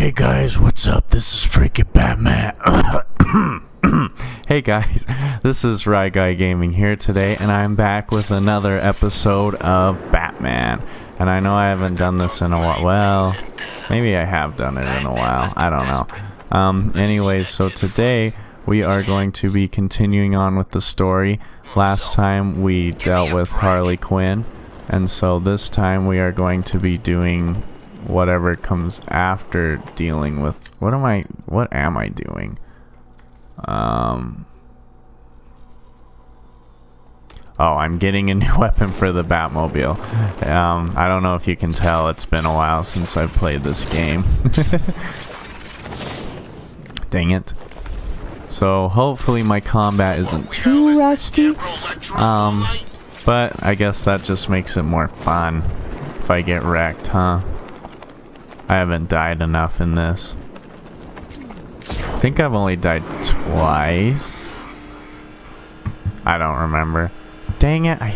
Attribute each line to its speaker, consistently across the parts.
Speaker 1: Hey guys, what's up? This is freaking Batman. Hey guys, this is RyGuyGaming here today, and I'm back with another episode of Batman. And I know I haven't done this in a while. Well, maybe I have done it in a while. I don't know. Anyways, so today we are going to be continuing on with the story. Last time we dealt with Harley Quinn, and so this time we are going to be doing whatever comes after dealing with what am I doing? Oh, I'm getting a new weapon for the Batmobile. I don't know if you can tell, it's been a while since I've played this game. Dang it. So hopefully my combat isn't too rusty. But I guess that just makes it more fun if I get wrecked, huh? I haven't died enough in this. I think I've only died twice. I don't remember. Dang it, I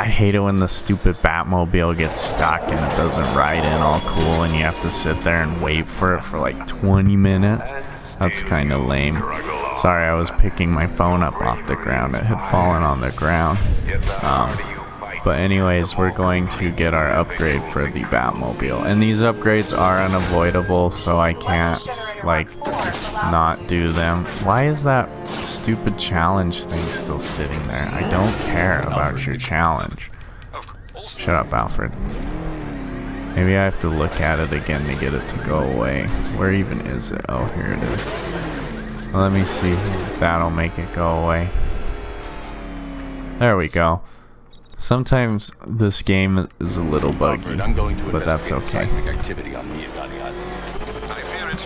Speaker 1: hate it when the stupid Batmobile gets stuck and it doesn't ride in all cool and you have to sit there and wait for it for like 20 minutes. That's kind of lame. Sorry, I was picking my phone up off the ground. It had fallen on the ground. But anyways, we're going to get our upgrade for the Batmobile. And these upgrades are unavoidable, so I can't, like, not do them. Why is that stupid challenge thing still sitting there? I don't care about your challenge. Shut up, Alfred. Maybe I have to look at it again to get it to go away. Where even is it? Oh, here it is. Well, let me see if that'll make it go away. There we go. Sometimes this game is a little buggy, but that's okay.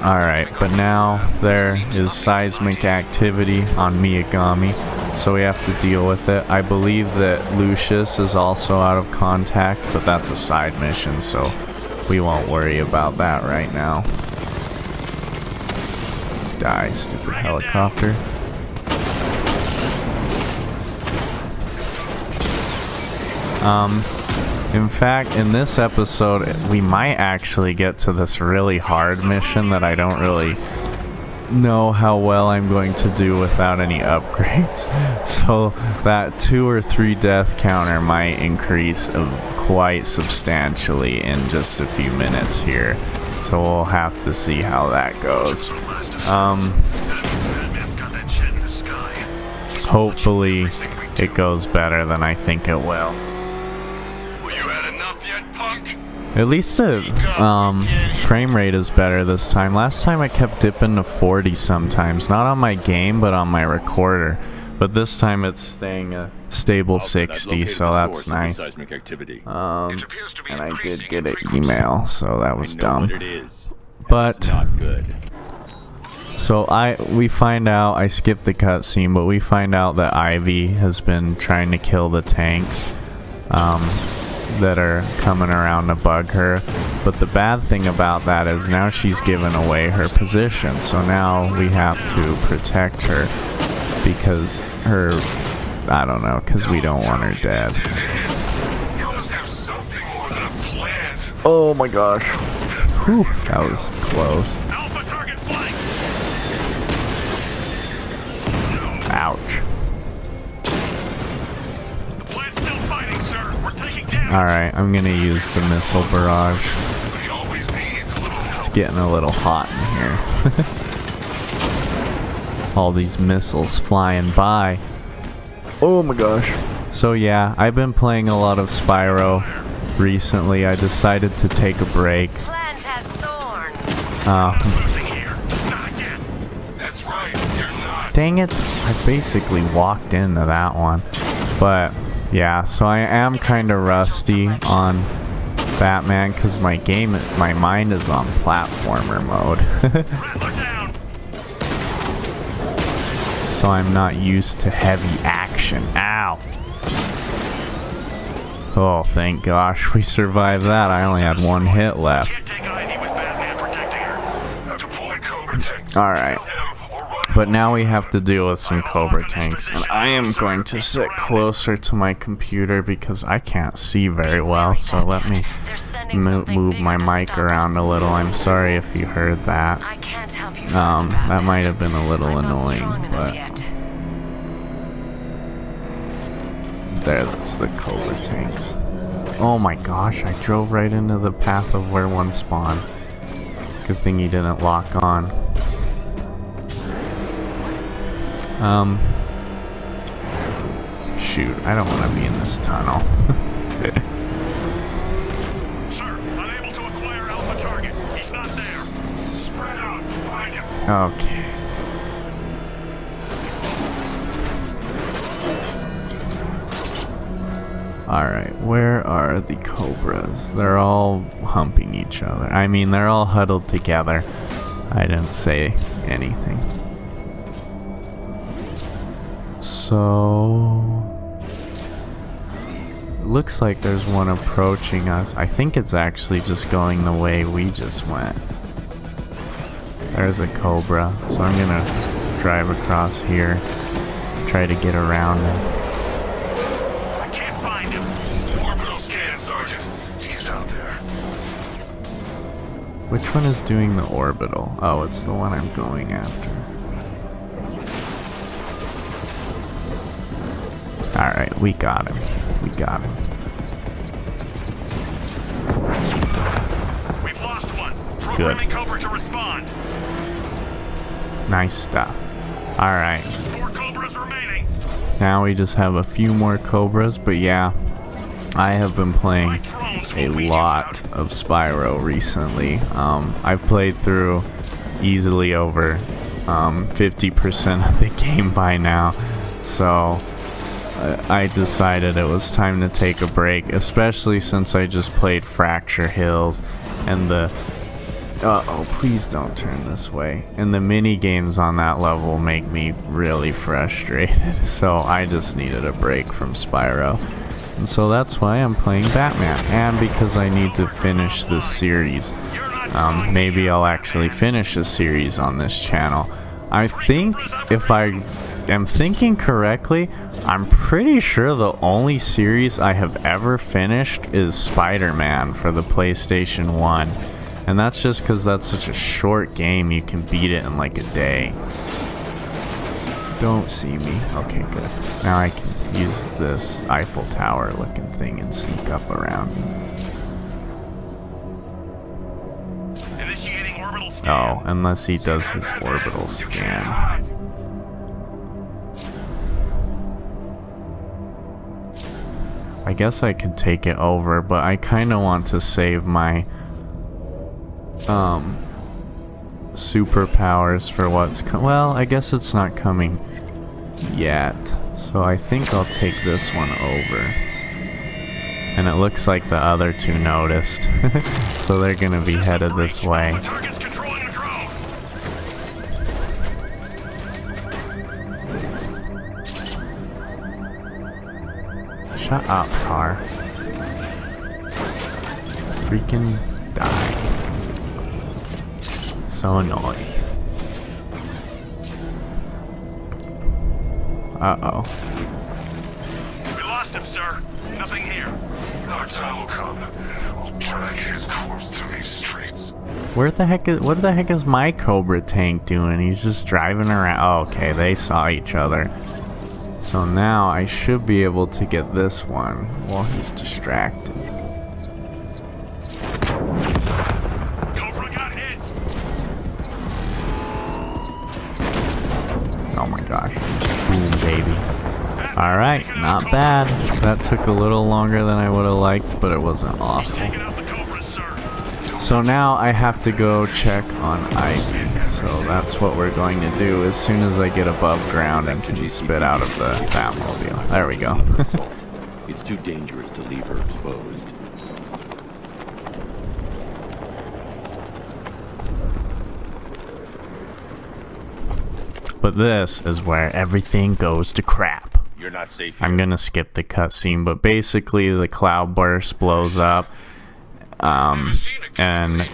Speaker 1: Alright, but now there is seismic activity on Miyagami, so we have to deal with it. I believe that Lucius is also out of contact, but that's a side mission, so we won't worry about that right now. Die, stupid helicopter. In fact, in this episode, we might actually get to this really hard mission that I don't really know how well I'm going to do without any upgrades. So that 2 or 3 death counter might increase quite substantially in just a few minutes here. So we'll have to see how that goes. Hopefully it goes better than I think it will. At least the frame rate is better this time. Last time I kept dipping to 40 sometimes. Not on my game, but on my recorder. But this time it's staying a stable 60, so that's nice. And I did get an email, so that was dumb. But so we find out, I skipped the cutscene, but we find out that Ivy has been trying to kill the tanks that are coming around to bug her. But the bad thing about that is now she's given away her position, so now we have to protect her because I don't know, because we don't want her dead. Oh my gosh. Whew, that was close. Ouch. Alright, I'm gonna use the missile barrage. It's getting a little hot in here. All these missiles flying by. Oh my gosh. So yeah, I've been playing a lot of Spyro recently. I decided to take a break. Dang it, I basically walked into that one. But yeah, so I am kind of rusty on Batman because my mind is on platformer mode. So I'm not used to heavy action. Ow! Oh, thank gosh, we survived that. I only had 1 hit left. Alright. But now we have to deal with some Cobra tanks, and I am going to sit closer to my computer because I can't see very well, so let me move my mic around a little. I'm sorry if you heard that. That might have been a little annoying, but there's the Cobra tanks. Oh my gosh, I drove right into the path of where one spawned. Good thing he didn't lock on. Shoot, I don't want to be in this tunnel.
Speaker 2: Sir, unable to acquire Alpha target. He's not there. Spread out. Find him.
Speaker 1: Okay. Alright, where are the Cobras? They're all humping each other. I mean, they're all huddled together. I didn't say anything. So... looks like there's one approaching us. I think it's actually just going the way we just went. There's a Cobra, so I'm gonna drive across here, try to get around him.
Speaker 2: I can't find him. Orbital scan, Sergeant. He's out there.
Speaker 1: Which one is doing the orbital? Oh, it's the one I'm going after. Alright, we got him. We got him.
Speaker 2: We've lost one.
Speaker 1: Good.
Speaker 2: Programming Cobra to respond.
Speaker 1: Nice stuff. Alright.
Speaker 2: 4 Cobras remaining.
Speaker 1: Now we just have a few more Cobras, but yeah, I have been playing a lot of Spyro recently. I've played through easily over 50% of the game by now, so I decided it was time to take a break, especially since I just played Fracture Hills and the uh-oh, please don't turn this way. And the mini games on that level make me really frustrated, so I just needed a break from Spyro. And so that's why I'm playing Batman, and because I need to finish this series. Maybe I'll actually finish a series on this channel. I think, if I am thinking correctly, I'm pretty sure the only series I have ever finished is Spider-Man for the PlayStation 1. And that's just because that's such a short game, you can beat it in like a day. Don't see me. Okay, good. Now I can use this Eiffel Tower looking thing and sneak up around.
Speaker 2: Initiating orbital scan.
Speaker 1: Oh, unless he does his orbital scan. I guess I could take it over, but I kind of want to save my superpowers for what's well, I guess it's not coming yet, so I think I'll take this one over. And it looks like the other two noticed, so they're gonna be headed this way.
Speaker 2: Target's controlling the drone.
Speaker 1: Shut up, car. Freaking die. So annoying. Uh-oh.
Speaker 2: We lost him, sir. Nothing here.
Speaker 3: Our time will come. We'll drag his corpse through these streets.
Speaker 1: What the heck is my Cobra tank doing? He's just driving around. Oh, okay, they saw each other. So now I should be able to get this one while he's distracted.
Speaker 2: Cobra got hit.
Speaker 1: Oh my gosh. Boom, baby. Alright, not bad. That took a little longer than I would have liked, but it wasn't awful.
Speaker 2: Taking out the Cobras, sir.
Speaker 1: So now I have to go check on Ivy. So that's what we're going to do as soon as I get above ground and can be spit out of the Batmobile. There we go.
Speaker 4: It's too dangerous to leave her exposed.
Speaker 1: But this is where everything goes to crap.
Speaker 4: You're not safe here.
Speaker 1: I'm gonna skip the cutscene, but basically the cloud burst blows up and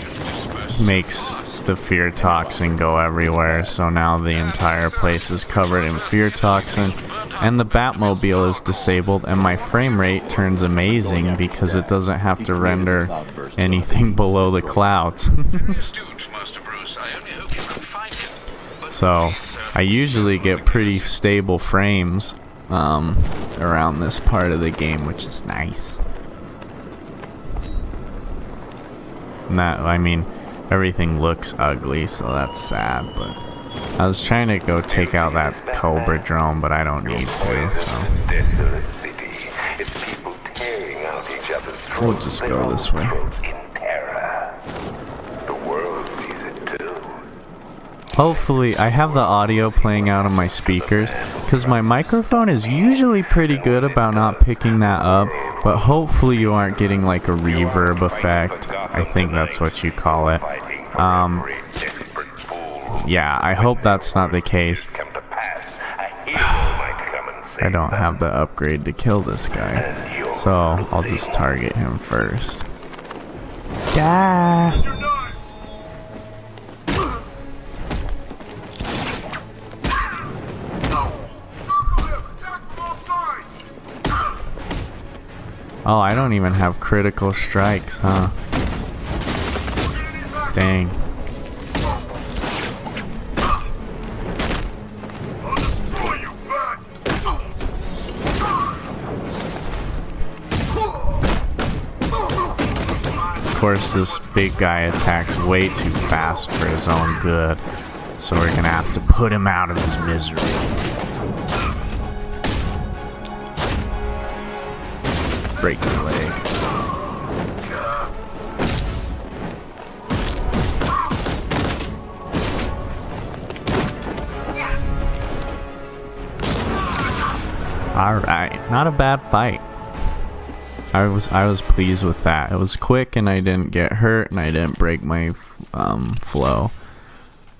Speaker 1: makes the fear toxin go everywhere. So now the entire place is covered in fear toxin, And the Batmobile is disabled, and my frame rate turns amazing because it doesn't have to render anything below the clouds. So I usually get pretty stable frames around this part of the game, which is nice. Not, I mean, everything looks ugly, so that's sad, but I was trying to go take out that Cobra drone, but I don't need to, so we'll just go this way. Hopefully, I have the audio playing out on my speakers, because my microphone is usually pretty good about not picking that up, but hopefully you aren't getting like a reverb effect. I think that's what you call it. Yeah, I hope that's not the case. I don't have the upgrade to kill this guy, so I'll just target him first. Yeah. Oh, I don't even have critical strikes, huh? Dang. Of course, this big guy attacks way too fast for his own good, so we're gonna have to put him out of his misery. Break your leg. Alright, not a bad fight. I was pleased with that. It was quick and I didn't get hurt and I didn't break my flow.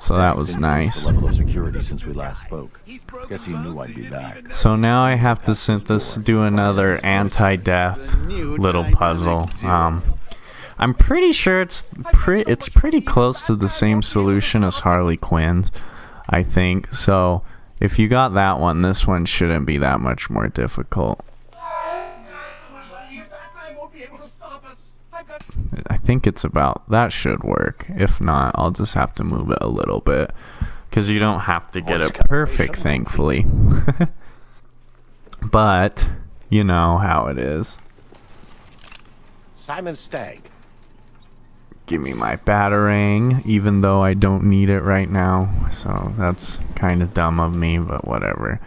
Speaker 1: So that was nice.
Speaker 4: The level of security since we last spoke. Guess he knew I'd be back.
Speaker 1: So now I have to do another anti-death little puzzle. I'm pretty sure it's pretty close to the same solution as Harley Quinn's, I think. So if you got that one, this one shouldn't be that much more difficult. I think it's about, that should work. If not, I'll just have to move it a little bit, because you don't have to get it perfect, thankfully. But you know how it is.
Speaker 5: Simon Stagg.
Speaker 1: Give me my batarang, even though I don't need it right now, so that's kind of dumb of me, but whatever.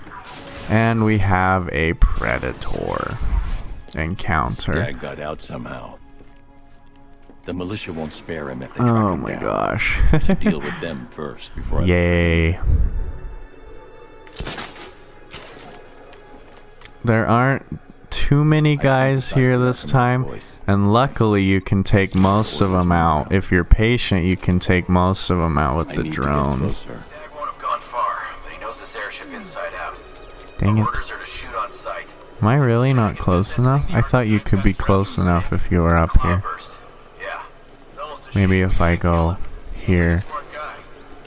Speaker 1: And we have a Predator encounter.
Speaker 4: Stagg got out somehow. The militia won't spare him if they track him
Speaker 1: Oh my
Speaker 4: down.
Speaker 1: gosh.
Speaker 4: To deal with them first before I
Speaker 1: Yay. There aren't too many guys here this time, and luckily you can take most of them out. If you're patient, you can take most of them out with the drones.
Speaker 5: Stagg won't have gone far, but he knows this airship inside out.
Speaker 1: Dang it.
Speaker 5: Orders are to shoot on sight.
Speaker 1: Am I really not close enough? I thought you could be close enough if you were up here.
Speaker 5: Burst. Yeah. It's almost a
Speaker 1: Maybe if I go here,
Speaker 5: smart guy.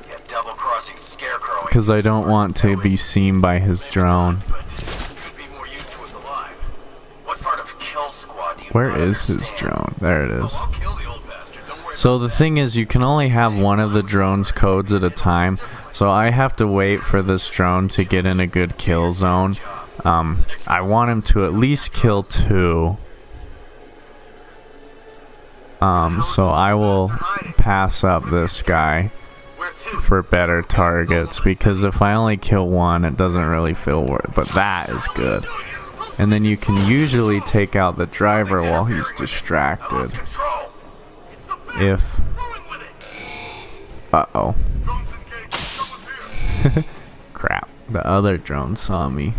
Speaker 5: Yeah, double-crossing scarecrow.
Speaker 1: because I don't want to be seen by his drone.
Speaker 5: Could be more used to us alive. What part of Kill Squad do you
Speaker 1: Where
Speaker 5: not
Speaker 1: is his
Speaker 5: understand?
Speaker 1: drone? There it is.
Speaker 5: I'll kill the old bastard. Don't worry.
Speaker 1: So the thing is, you can only have one of the drone's codes at a time, so I have to wait for this drone to get in a good kill zone. I want him to at least kill 2. So I will pass up this guy
Speaker 5: Where to?
Speaker 1: for better targets, because if I only kill 1, it doesn't really feel worth it, but that is good. And then you can usually take out the driver while he's distracted.
Speaker 5: Control. It's the best.
Speaker 1: If...
Speaker 5: Going with it.
Speaker 1: Uh-oh.
Speaker 5: Drones engaged. Someone's here.
Speaker 1: Crap. The other drone saw me.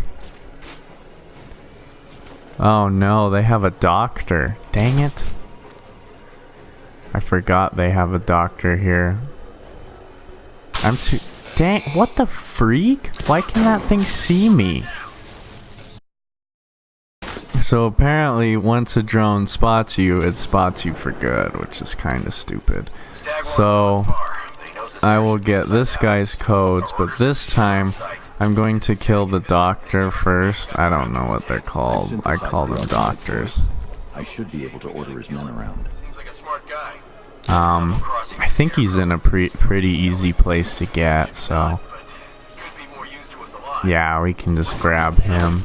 Speaker 1: Oh no, they have a doctor. Dang it. I forgot they have a doctor here. I'm too... Dang, what the freak? Why can that thing see me? So apparently, once a drone spots you, it spots you for good, which is kind of stupid. So I will get this guy's codes, but this time I'm going to kill the doctor first. I don't know what they're called. I call them doctors.
Speaker 4: I should be able to order his men around.
Speaker 5: Seems like a smart guy.
Speaker 1: I think he's in a pretty easy place to get, so
Speaker 5: Could be more used to us alive.
Speaker 1: yeah, we can just grab him.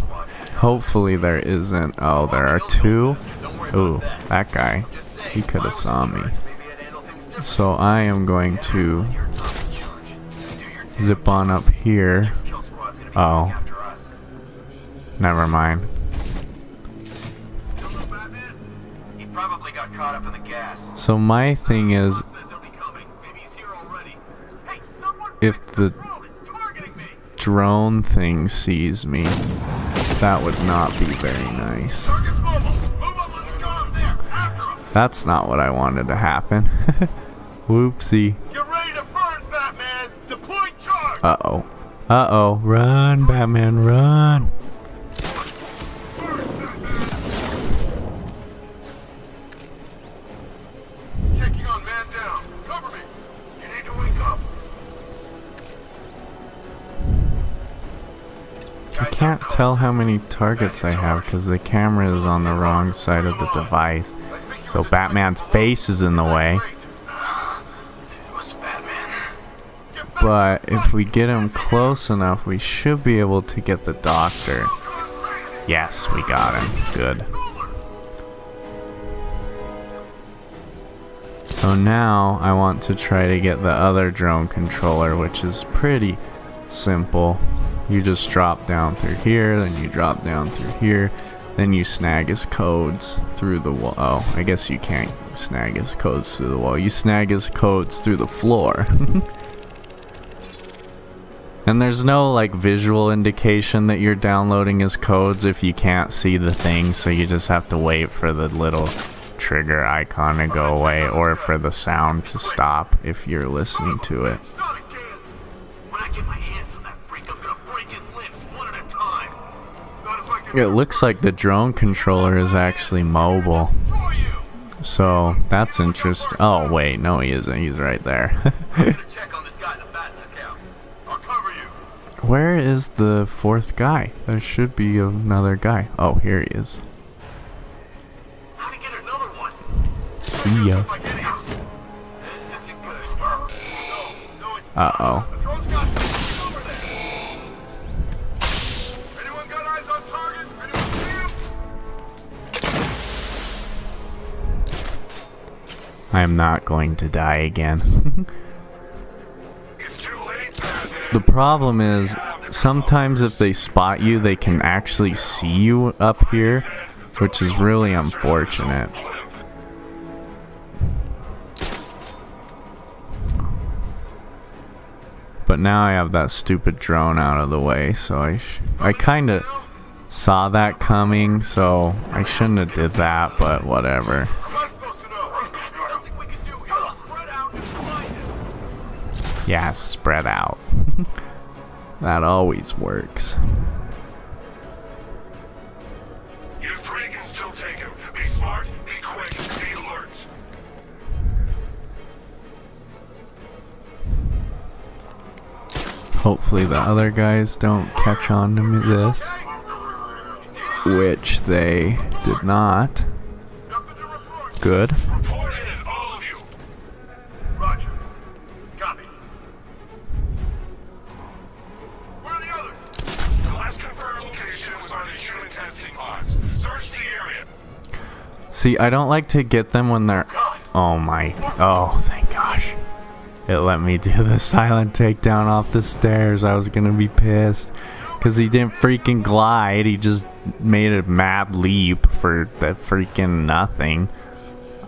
Speaker 1: Hopefully there isn't. Oh, there are two. Ooh, that guy. He could have saw me. So I am going to zip on up here. Oh, never mind.
Speaker 5: He probably got caught up in the gas.
Speaker 1: So my thing is,
Speaker 5: They'll be coming. Maybe he's here already. Hey, someone
Speaker 1: if the
Speaker 5: targeting me.
Speaker 1: drone thing sees me, that would not be very nice.
Speaker 5: Target's mobile. Move up, let's go up there. After him.
Speaker 1: That's not what I wanted to happen. Whoopsie.
Speaker 5: Get ready to burn, Batman. Deploy charge.
Speaker 1: Uh-oh. Uh-oh. Run, Batman, run.
Speaker 5: Checking on man down. Cover me. You need to wake up.
Speaker 1: I can't tell how many targets I have because the camera is on the wrong side of the device. So Batman's face is in the way.
Speaker 5: It was Batman.
Speaker 1: But if we get him close enough, we should be able to get the doctor. Yes, we got him. Good. So now I want to try to get the other drone controller, which is pretty simple. You just drop down through here, then you drop down through here, then you snag his codes through the wall. Oh, I guess you can't snag his codes through the wall. You snag his codes through the floor. And there's no like visual indication that you're downloading his codes if you can't see the thing, so you just have to wait for the little trigger icon to go away or for the sound to stop if you're listening to it.
Speaker 5: Stop it, Dan. When I get my hands on that freak, I'm gonna break his limbs one at a time. Not if I can
Speaker 1: It looks like the drone controller is actually mobile,
Speaker 5: destroy you.
Speaker 1: so that's interesting. Oh wait, no he isn't, he's right there.
Speaker 5: I'm gonna check on this guy the bat took out. I'll cover you.
Speaker 1: Where is the fourth guy? There should be another guy. Oh, here he is.
Speaker 5: How to get another one?
Speaker 1: See ya.
Speaker 5: Like any- This isn't good. No, it's
Speaker 1: Uh-oh.
Speaker 5: The drone's got something over there. Anyone got eyes on target? Anyone see him?
Speaker 1: I am not going to die again.
Speaker 3: It's too late, Batman.
Speaker 1: The problem is, sometimes if they spot you, they can actually see you up here, which is really unfortunate. But now I have that stupid drone out of the way, so I kind of saw that coming, so I shouldn't have did that, but whatever.
Speaker 5: I'm not supposed to know. I don't think we can do here. Spread out and find him.
Speaker 1: Yeah, spread out. That always works.
Speaker 3: You three can still take him. Be smart, be quick, be alert.
Speaker 1: Hopefully the other guys don't catch on to this, which they did not.
Speaker 5: Nothing to report.
Speaker 1: Good.
Speaker 3: Report in, all of you.
Speaker 5: Roger. Copy. Where are the others?
Speaker 3: The last confirmed location was by the human testing pods. Search the area.
Speaker 1: See, I don't like to get them when they're... Oh my... Oh, thank gosh. It let me do the silent takedown off the stairs. I was gonna be pissed. Because he didn't freaking glide. He just made a mad leap for the freaking nothing.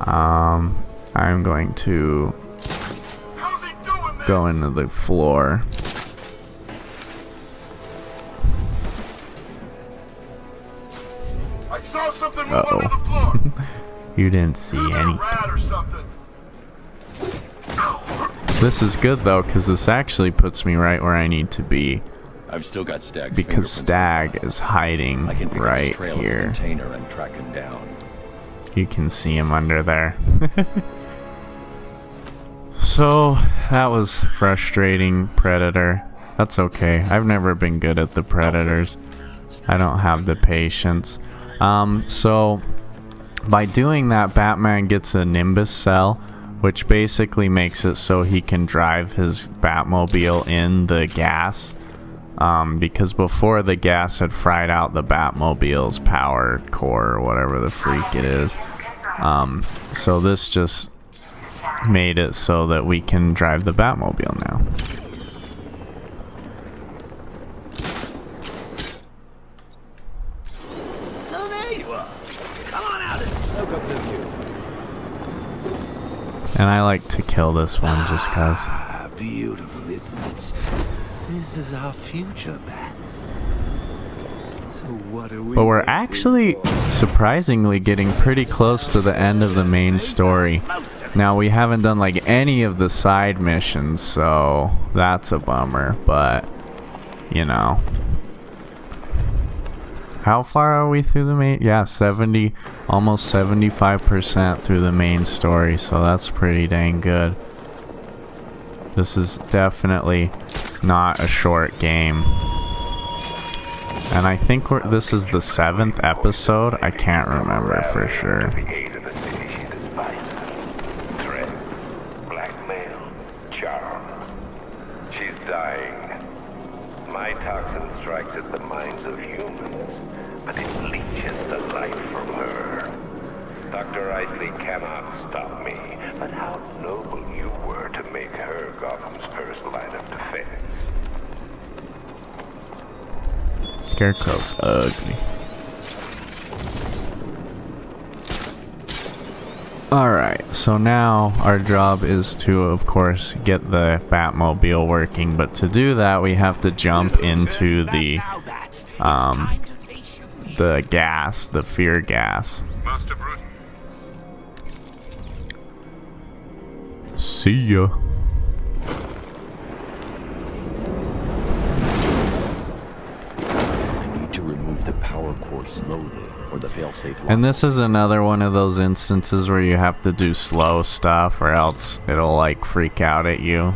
Speaker 1: I'm going to
Speaker 5: How's he doing this?
Speaker 1: go into the floor.
Speaker 5: I saw something move
Speaker 1: Uh-oh.
Speaker 5: under the floor.
Speaker 1: You didn't see
Speaker 5: Maybe a
Speaker 1: any.
Speaker 5: rat or something.
Speaker 1: This is good though, because this actually puts me right where I need to be.
Speaker 4: I've still got Stag's
Speaker 1: Because
Speaker 4: fingerprints on
Speaker 1: Stag
Speaker 4: file.
Speaker 1: is hiding
Speaker 4: I can pick up
Speaker 1: right
Speaker 4: his trail of the
Speaker 1: here.
Speaker 4: container and track him down.
Speaker 1: You can see him under there. So, that was frustrating, Predator. That's okay. I've never been good at the Predators. I don't have the patience. So by doing that, Batman gets a Nimbus cell, which basically makes it so he can drive his Batmobile in the gas. Because before, the gas had fried out the Batmobile's power core or whatever the freak it is. So this just made it so that we can drive the Batmobile now.
Speaker 6: Oh, there you are. Come on out and soak up the view.
Speaker 1: And I like to kill this one just cause.
Speaker 6: Ah, beautiful, isn't it? This is our future, Bats. So what are we?
Speaker 1: But we're actually surprisingly getting pretty close to the end of the main story. Now, we haven't done like any of the side missions, so that's a bummer, but you know. How far are we through the main? Yeah, 70, almost 75% through the main story, so that's pretty dang good. This is definitely not a short game. And I think this is the 7th episode. I can't remember for sure.
Speaker 3: The aid of the city she despises. Threat, blackmail, charm. She's dying. My toxin strikes at the minds of humans, but it leeches the life from her. Dr. Isley cannot stop me, but how noble you were to make her Gotham's first line of defense.
Speaker 1: Scarecrow's ugly. Alright, so now our job is to, of course, get the Batmobile working, but to do that we have to jump into the gas, the fear gas.
Speaker 2: Master Bruce.
Speaker 1: See ya.
Speaker 4: I need to remove the power core slowly, or the failsafe lock.
Speaker 1: And this is another one of those instances where you have to do slow stuff or else it'll like freak out at you.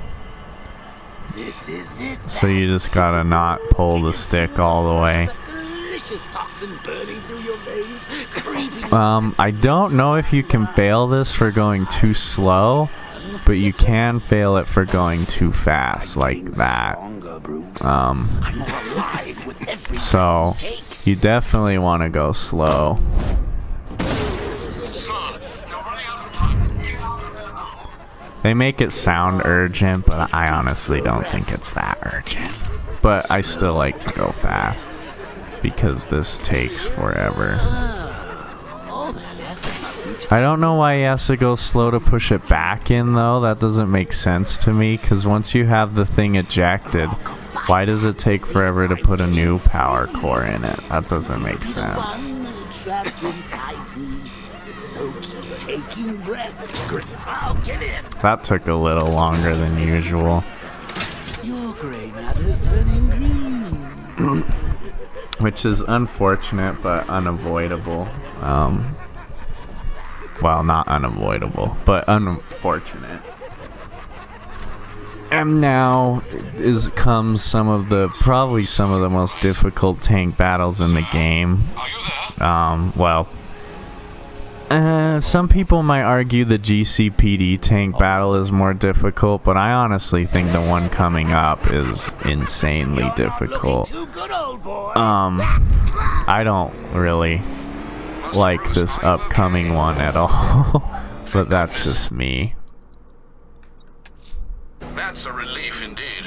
Speaker 6: This is it.
Speaker 1: So you just gotta not pull the stick all the way.
Speaker 6: Delicious toxin burning through your veins, creeping.
Speaker 1: I don't know if you can fail this for going too slow, but you can fail it for going too fast, like that.
Speaker 6: Stronger, Bruce. I'm more alive with every
Speaker 1: So you definitely want to go slow.
Speaker 2: Sir, you're running out of time. Get out of there now.
Speaker 1: They make it sound urgent, but I honestly don't think it's that urgent. But I still like to go fast because this takes forever.
Speaker 6: all that effort must be
Speaker 1: I don't know why he has to go slow to push it back in, though. That doesn't make sense to me, because once you have the thing ejected, why does it take forever to put a new power core in it? That doesn't make sense.
Speaker 6: one trapped inside me. So keep taking breaths. Oh, get in.
Speaker 1: That took a little longer than usual.
Speaker 6: Your gray matter's turning green.
Speaker 1: Which is unfortunate, but unavoidable. Well, not unavoidable, but unfortunate. And now comes probably some of the most difficult tank battles in the game. Well, some people might argue the GCPD tank battle is more difficult, but I honestly think the one coming up is insanely difficult.
Speaker 6: Too good, old boy.
Speaker 1: I don't really like this upcoming one at all, but that's just me.
Speaker 2: That's a relief indeed.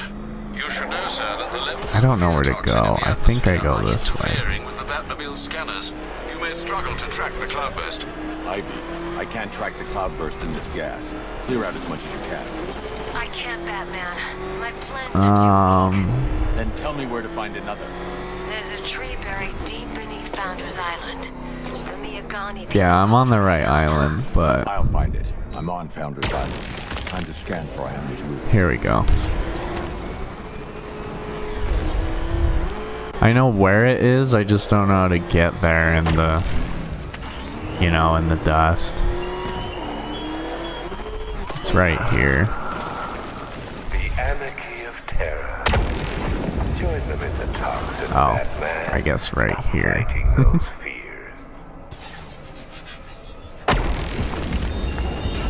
Speaker 2: You should know, sir, that the levels
Speaker 1: I don't know
Speaker 2: of
Speaker 1: where to
Speaker 2: fear toxin
Speaker 1: go.
Speaker 2: in the
Speaker 1: I think I
Speaker 2: atmosphere
Speaker 1: go
Speaker 2: are
Speaker 1: this way.
Speaker 2: interfering with the Batmobile scanners. You may struggle to track the cloudburst.
Speaker 4: Ivy, I can't track the cloudburst in this gas. Clear out as much as you can.
Speaker 7: I can't, Batman. My plans are too
Speaker 4: Then tell me where to find another.
Speaker 7: big. There's a tree buried deep beneath Founders Island. The Miyagani.
Speaker 1: Yeah, I'm on the right island, but
Speaker 4: I'll find it. I'm on Founders Island. Time to scan for our enemy's route.
Speaker 1: here we go. I know where it is, I just don't know how to get there in the, in the dust. It's right here.
Speaker 3: The anarchy of terror. Venom is a toxin,
Speaker 1: Oh,
Speaker 3: Batman.
Speaker 1: I guess right
Speaker 3: Stop
Speaker 1: here.
Speaker 3: fighting those fears.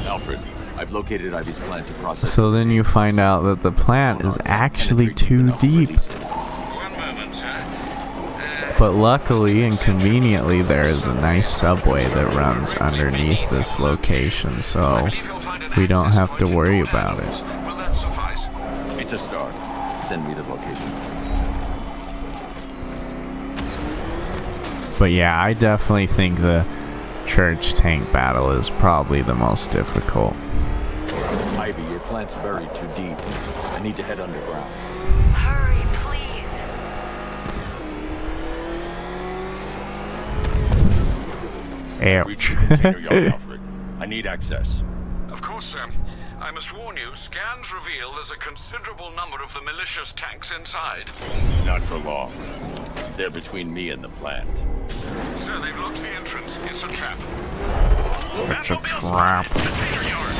Speaker 4: Alfred, I've located Ivy's plant to process.
Speaker 1: So then you find out that the plant is actually too deep.
Speaker 2: One moment, sir.
Speaker 1: But luckily and conveniently there is a nice subway that runs underneath this location, so we don't have to worry about it.
Speaker 2: Will that suffice?
Speaker 4: It's a start. Send me the location.
Speaker 1: But yeah, I definitely think the church tank battle is probably the most difficult.
Speaker 4: Ivy, your plant's buried too deep. I need to head underground.
Speaker 7: Hurry, please.
Speaker 4: Reach
Speaker 1: Ouch.
Speaker 4: the container yard, Alfred. I need access.
Speaker 2: Of course, sir. I must warn you, scans reveal there's a considerable number of the malicious tanks inside.
Speaker 4: Not for long. They're between me and the plant.
Speaker 2: Sir, they've locked the entrance. It's a trap.
Speaker 1: It's a trap.
Speaker 2: Container yard.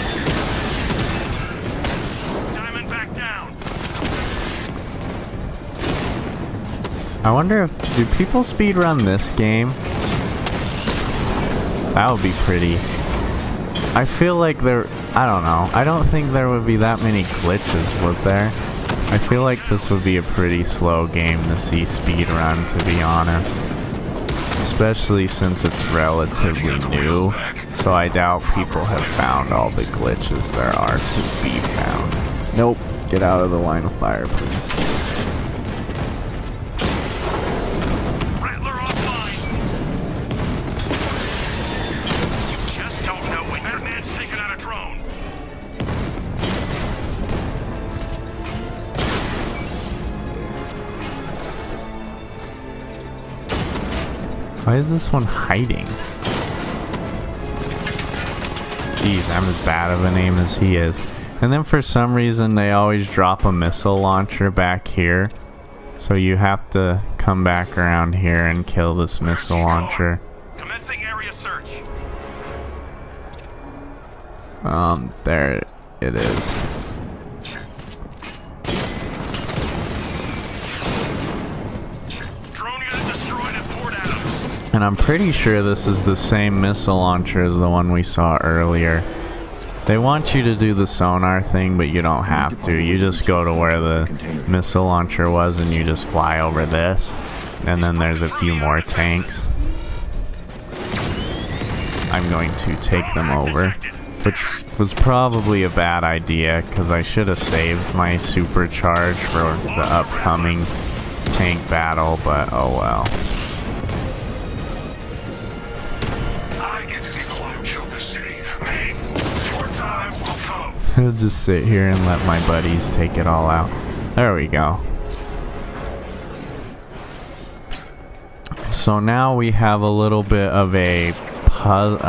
Speaker 2: Diamond back down.
Speaker 1: I wonder if, do people speedrun this game? That would be pretty. I feel like there, I don't know, I don't think there would be that many glitches, would there? I feel like this would be a pretty slow game to see speedrun, to be honest. Especially since it's relatively new, so I doubt people have found all the glitches there are to be found. Nope, get out of the line of fire, please.
Speaker 2: Rattler offline. You just don't know when that man's taking out a drone.
Speaker 1: Why is this one hiding? Jeez, I'm as bad of an aim as he is. And then for some reason they always drop a missile launcher back here. So you have to come back around here and kill this missile launcher.
Speaker 2: Commencing area search.
Speaker 1: There it is.
Speaker 2: Drone unit destroyed at Port Adams.
Speaker 1: And I'm pretty sure this is the same missile launcher as the one we saw earlier. They want you to do the sonar thing, but you don't have to. You just go to where the missile launcher was and you just fly over this. And then there's a few more tanks. I'm going to take them over, which was probably a bad idea because I should have saved my supercharge for the upcoming tank battle, but oh well.
Speaker 2: I get to be the one who killed the city. Your time will come.
Speaker 1: I'll just sit here and let my buddies take it all out. There we go. So now we have a little bit of a puzzle.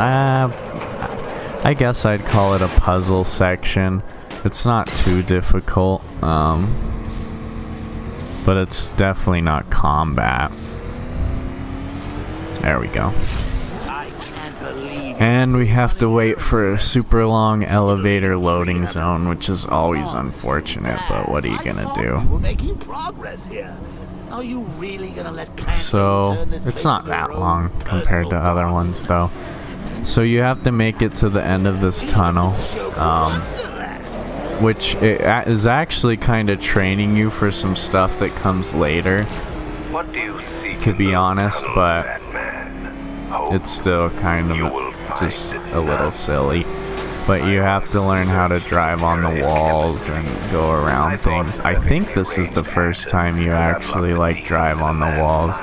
Speaker 1: I guess I'd call it a puzzle section. It's not too difficult, but it's definitely not combat. There we go. And we have to wait for a super long elevator loading zone, which is always unfortunate, but what are you gonna do?
Speaker 6: We're making progress here. Are you really gonna let
Speaker 1: So, it's not that long compared to other ones though. So you have to make it to the end of this tunnel, which is actually kind of training you for some stuff that comes later,
Speaker 3: What do you see?
Speaker 1: to be honest, but
Speaker 3: Batman?
Speaker 1: it's still kind of just a little silly. But you have to learn how to drive on the walls and go around things. I think this is the first time you actually like drive on the walls.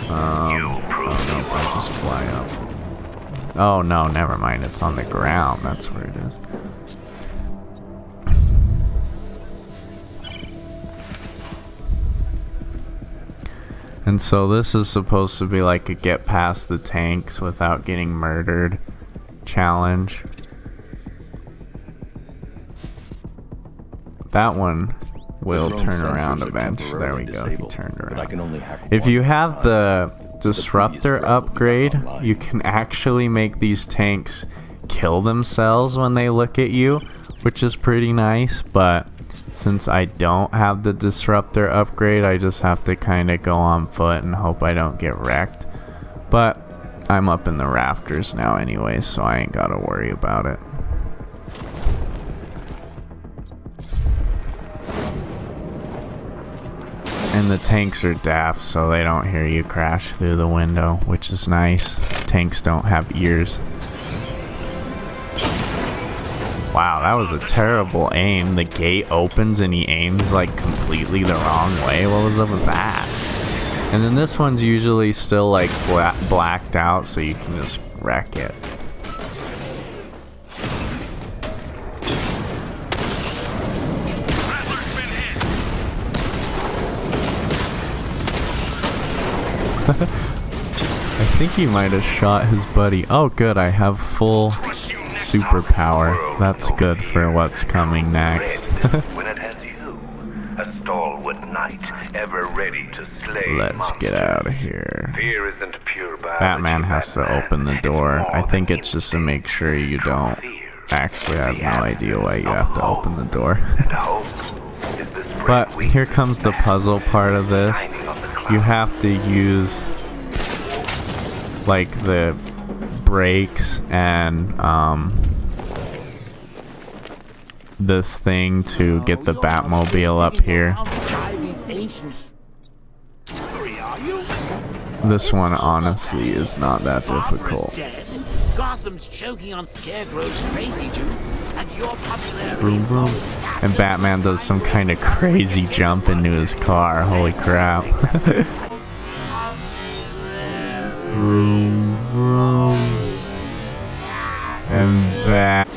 Speaker 1: Oh no, I just fly up. Oh no, never mind, it's on the ground, that's where it is. And so this is supposed to be like a get past the tanks without getting murdered challenge. That one will turn around eventually. There we go, he turned around. If you have the disruptor upgrade, you can actually make these tanks kill themselves when they look at you, which is pretty nice, but Since I don't have the disruptor upgrade, I just have to kind of go on foot and hope I don't get wrecked. But I'm up in the rafters now anyway, so I ain't gotta worry about it. And the tanks are daft, so they don't hear you crash through the window, which is nice. Tanks don't have ears. Wow, that was a terrible aim. The gate opens and he aims like completely the wrong way. What was up with that? And then this one's usually still like blacked out, so you can just wreck it. I think he might have shot his buddy. Oh good, I have full superpower. That's good for what's coming next.
Speaker 3: When it has you, a stalwart knight, ever ready to slay.
Speaker 1: Let's get out of here.
Speaker 3: Fear isn't pure biology,
Speaker 1: Batman has to open the door. I think it's just to make sure you don't. Actually, I have no idea why you have to open the door. But here comes the puzzle part of this. You have to use like the brakes and this thing to get the Batmobile up here. This one honestly is not that difficult.
Speaker 5: Gotham's choking on Scarecrow's crazy juice, and your popularity.
Speaker 1: Boom boom. And Batman does some kind of crazy jump into his car. Holy crap. Vroom vroom. And back.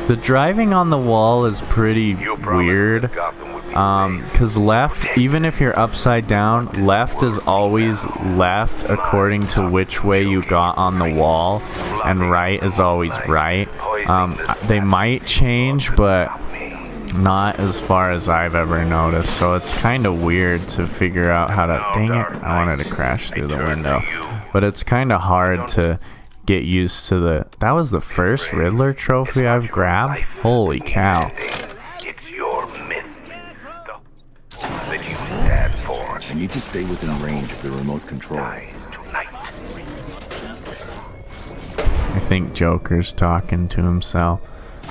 Speaker 1: The driving on the wall is pretty weird. Cause left, even if you're upside down, left is always left according to which way you got on the wall, and right is always right. They might change, but not as far as I've ever noticed, so it's kind of weird to figure out how to. Dang it, I wanted to crash through the window, but it's kind of hard to get used to the. That was the first Riddler trophy I've grabbed. Holy cow.
Speaker 4: I need to stay within range of the remote control.
Speaker 1: I think Joker's talking to himself.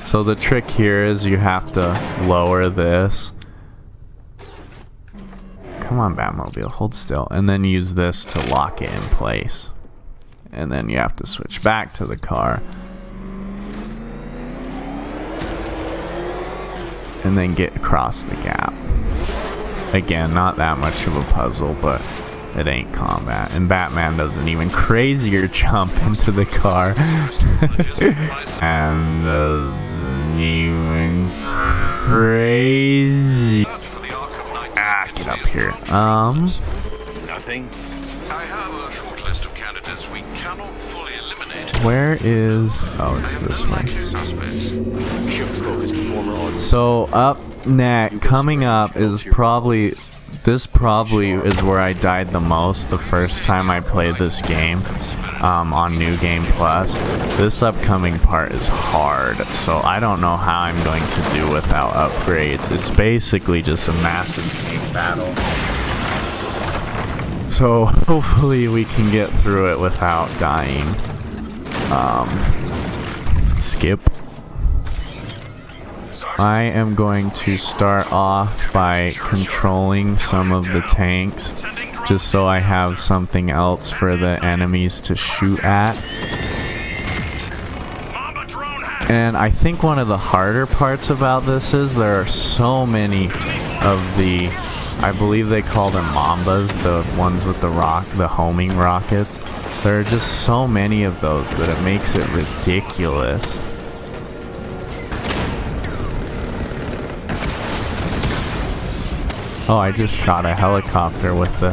Speaker 1: So the trick here is you have to lower this. Come on, Batmobile, hold still. And then use this to lock it in place. And then you have to switch back to the car. And then get across the gap. Again, not that much of a puzzle, but it ain't combat. And Batman does an even crazier jump into the car. And does an even crazy. Get up here.
Speaker 4: Nothing.
Speaker 2: I have a short list of candidates we cannot fully eliminate.
Speaker 1: Where is? Oh, it's this way. So up next, coming up is probably. This probably is where I died the most the first time I played this game on New Game Plus. This upcoming part is hard, so I don't know how I'm going to do without upgrades. It's basically just a massive team battle. So hopefully we can get through it without dying. Skip. I am going to start off by controlling some of the tanks, just so I have something else for the enemies to shoot at. And I think one of the harder parts about this is there are so many of the, I believe they call them Mambas, the ones with the homing rockets. There are just so many of those that it makes it ridiculous. Oh, I just shot a helicopter with the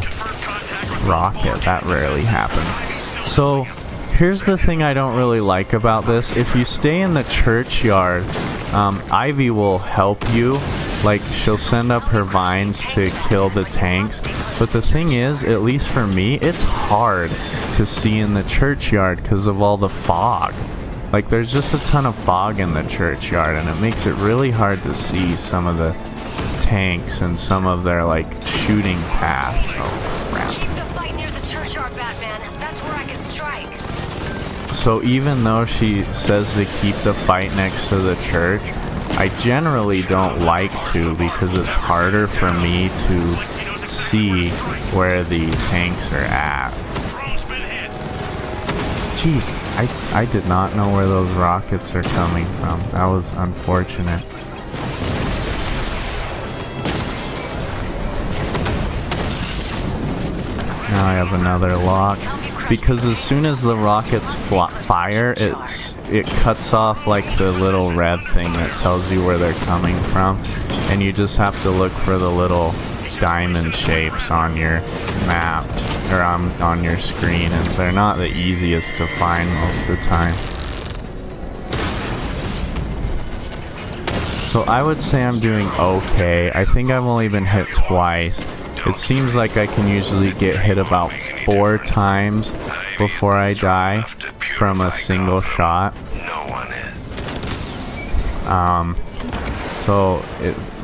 Speaker 1: rocket. That rarely happens. So, here's the thing I don't really like about this. If you stay in the churchyard, Ivy will help you. Like, she'll send up her vines to kill the tanks. But the thing is, at least for me, it's hard to see in the churchyard because of all the fog. Like, there's just a ton of fog in the churchyard, and it makes it really hard to see some of the tanks and some of their, like, shooting paths. Oh, crap.
Speaker 7: Keep the fight near the churchyard, Batman. That's where I can strike.
Speaker 1: So even though she says to keep the fight next to the church, I generally don't like to because it's harder for me to see where the tanks are at. Jeez, I did not know where those rockets are coming from. That was unfortunate. Now I have another lock. Because as soon as the rockets fire, it cuts off like the little red thing that tells you where they're coming from. And you just have to look for the little diamond shapes on your map or on your screen, and they're not the easiest to find most of the time. So I would say I'm doing okay. I think I've only been hit twice. It seems like I can usually get hit about 4 times before I die from a single shot.
Speaker 3: No one is.
Speaker 1: So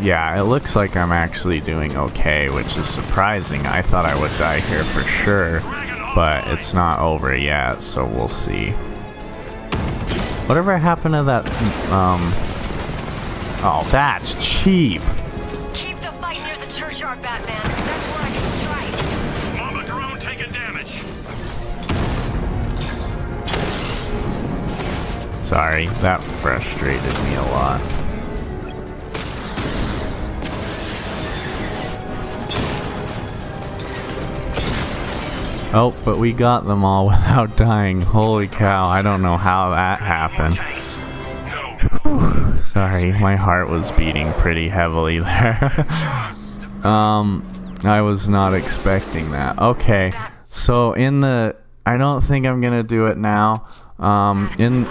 Speaker 1: yeah, it looks like I'm actually doing okay, which is surprising. I thought I would die here for sure, but it's not over yet, so we'll see. Whatever happened to that, oh, that's cheap.
Speaker 7: Keep the fight near the churchyard, Batman. That's where I can strike.
Speaker 5: Mama drone taking damage.
Speaker 1: Sorry, that frustrated me a lot. Oh, but we got them all without dying. Holy cow, I don't know how that happened. Whew, sorry, my heart was beating pretty heavily there. I was not expecting that. Okay, so I don't think I'm gonna do it now. The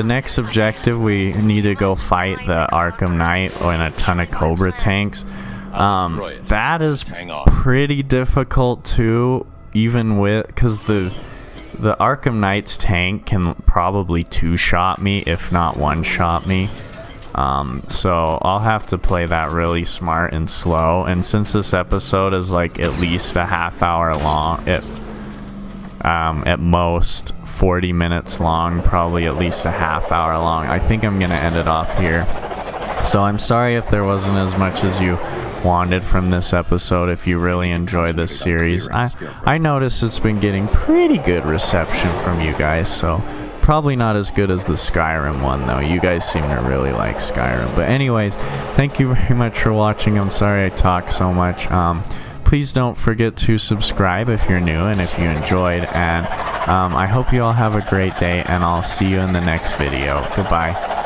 Speaker 1: next objective, we need to go fight the Arkham Knight and a ton of Cobra tanks. That is pretty difficult too, even with, because the Arkham Knight's tank can probably 2-shot me, if not 1-shot me. So I'll have to play that really smart and slow. And since this episode is like at least a half hour long, at most 40 minutes long, probably at least a half hour long, I think I'm gonna end it off here. So I'm sorry if there wasn't as much as you wanted from this episode. If you really enjoy this series, I noticed it's been getting pretty good reception from you guys, so probably not as good as the Skyrim one though. You guys seem to really like Skyrim. But anyways, thank you very much for watching. I'm sorry I talked so much. Please don't forget to subscribe if you're new and if you enjoyed, and I hope you all have a great day, and I'll see you in the next video. Goodbye.